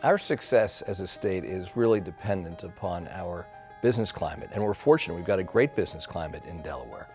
Our success as a state is really dependent upon our business climate, and we're fortunate we've got a great business climate in Delaware.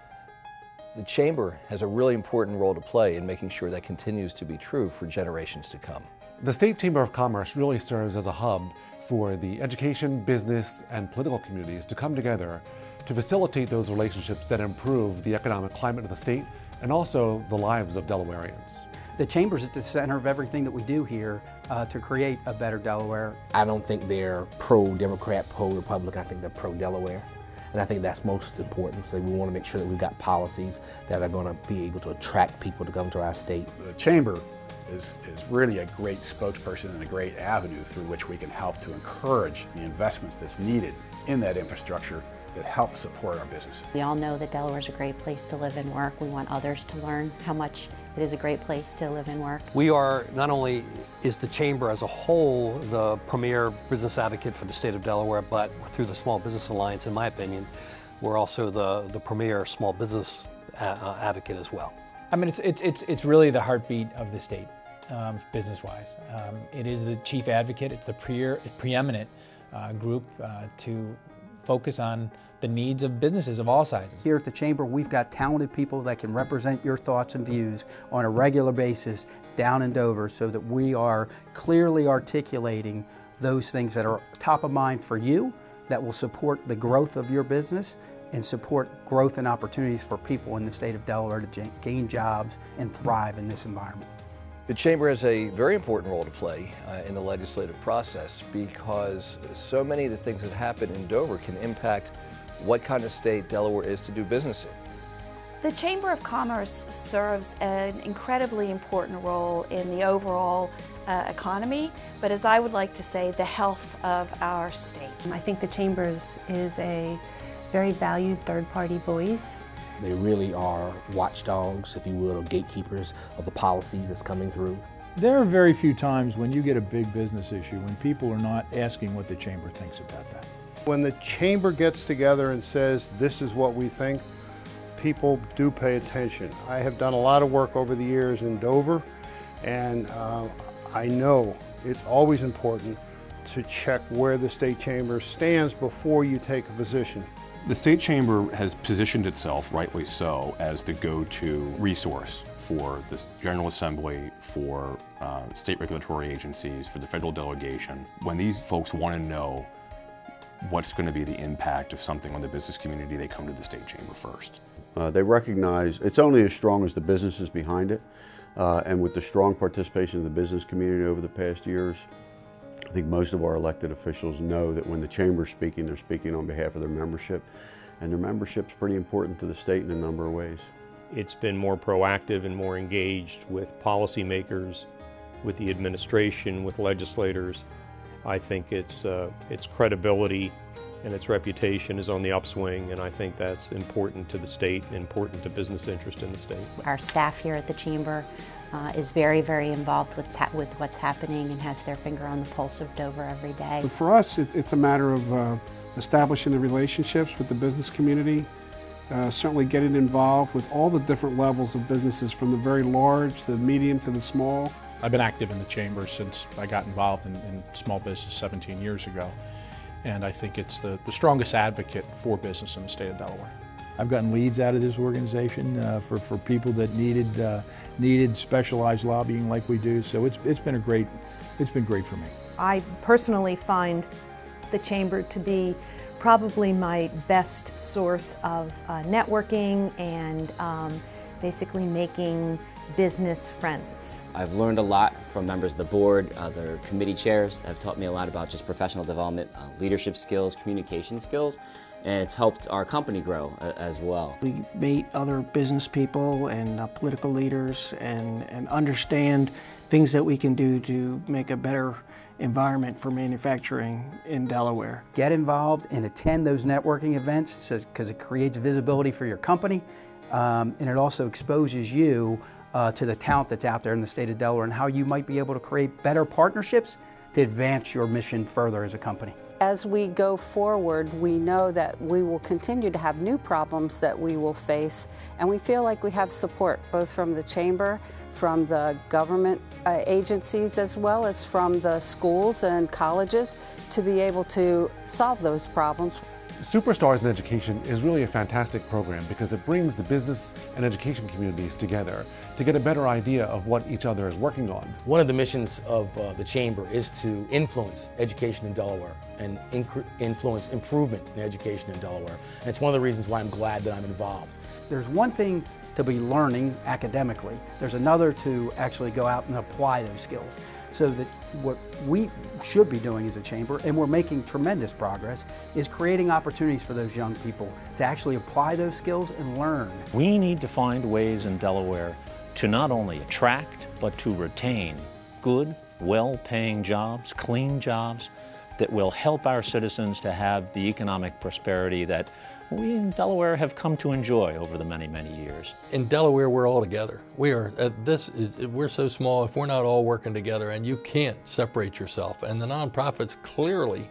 The Chamber has a really important role to play in making sure that continues to be true for generations to come. The State Chamber of Commerce really serves as a hub for the education, business, and political communities to come together to facilitate those relationships that improve the economic climate of the state and also the lives of Delawareans. The Chamber's at the center of everything that we do here to create a better Delaware. I don't think they're pro-Democrat, pro-Republican. I think they're pro-Delaware. And I think that's most important. So we want to make sure that we've got policies that are going to be able to attract people to come to our state. The Chamber is really a great spokesperson and a great avenue through which we can help to encourage the investments that's needed in that infrastructure that help support our business. We all know that Delaware is a great place to live and work. We want others to learn how much it is a great place to live and work. We are, not only is the Chamber as a whole the premier business advocate for the state of Delaware, but through the Small Business Alliance, in my opinion, we're also the premier small business advocate as well. I mean, it's really the heartbeat of the state, business-wise. It is the chief advocate. It's the preeminent group to focus on the needs of businesses of all sizes. Here at the Chamber, we've got talented people that can represent your thoughts and views on a regular basis down in Dover so that we are clearly articulating those things that are top of mind for you, that will support the growth of your business and support growth and opportunities for people in the state of Delaware to gain jobs and thrive in this environment. The Chamber has a very important role to play in the legislative process because so many of the things that happen in Dover can impact what kind of state Delaware is to do business in. The Chamber of Commerce serves an incredibly important role in the overall economy, but as I would like to say, the health of our state. I think the Chamber is a very valued third-party voice. They really are watchdogs, if you will, or gatekeepers of the policies that's coming through. There are very few times when you get a big business issue when people are not asking what the Chamber thinks about that. When the Chamber gets together and says, this is what we think, people do pay attention. I have done a lot of work over the years in Dover, and I know it's always important to check where the State Chamber stands before you take a position. The State Chamber has positioned itself, rightly so, as the go-to resource for the General Assembly, for state regulatory agencies, for the federal delegation. When these folks want to know what's going to be the impact of something on the business community, they come to the State Chamber first. They recognize it's only as strong as the businesses behind it, and with the strong participation of the business community over the past years, I think most of our elected officials know that when the Chamber's speaking, they're speaking on behalf of their membership, and their membership's pretty important to the state in a number of ways. It's been more proactive and more engaged with policymakers, with the administration, with legislators. I think its credibility and its reputation is on the upswing, and I think that's important to the state, important to business interest in the state. Our staff here at the Chamber is very, very involved with what's happening and has their finger on the pulse of Dover every day. For us, it's a matter of establishing the relationships with the business community, certainly getting involved with all the different levels of businesses, from the very large to the medium to the small. I've been active in the Chamber since I got involved in small business 17 years ago, and I think it's the strongest advocate for business in the state of Delaware. I've gotten leads out of this organization for people that needed specialized lobbying like we do, so it's been great for me. I personally find the Chamber to be probably my best source of networking and basically making business friends. I've learned a lot from members of the board. Other committee chairs have taught me a lot about just professional development, leadership skills, communication skills, and it's helped our company grow as well. We meet other business people and political leaders and understand things that we can do to make a better environment for manufacturing in Delaware. Get involved and attend those networking events because it creates visibility for your company, and it also exposes you to the talent that's out there in the state of Delaware and how you might be able to create better partnerships to advance your mission further as a company. As we go forward, we know that we will continue to have new problems that we will face, and we feel like we have support both from the Chamber, from the government agencies, as well as from the schools and colleges to be able to solve those problems. Superstars in Education is really a fantastic program because it brings the business and education communities together to get a better idea of what each other is working on. One of the missions of the Chamber is to influence education in Delaware and influence improvement in education in Delaware. And it's one of the reasons why I'm glad that I'm involved. There's one thing to be learning academically. There's another to actually go out and apply those skills. So that what we should be doing as a chamber, and we're making tremendous progress, is creating opportunities for those young people to actually apply those skills and learn. We need to find ways in Delaware to not only attract, but to retain good, well-paying jobs, clean jobs, that will help our citizens to have the economic prosperity that we in Delaware have come to enjoy over the many, many years. In Delaware, we're all together. We're so small if we're not all working together, and you can't separate yourself. And the nonprofits clearly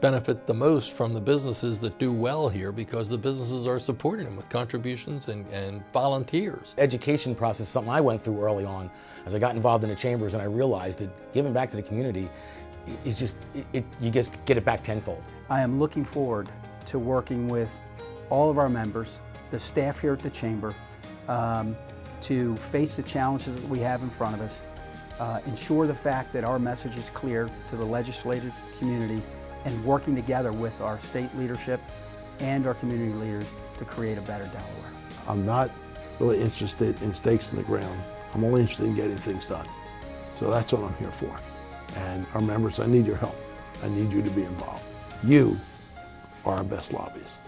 benefit the most from the businesses that do well here because the businesses are supporting them with contributions and volunteers. Education process is something I went through early on as I got involved in the chambers, and I realized that giving back to the community is just, you just get it back tenfold. I am looking forward to working with all of our members, the staff here at the Chamber, to face the challenges that we have in front of us, ensure the fact that our message is clear to the legislative community, and working together with our state leadership and our community leaders to create a better Delaware. I'm not really interested in stakes in the ground. I'm only interested in getting things done. So that's what I'm here for. And our members, I need your help. I need you to be involved. You are our best lobbyists.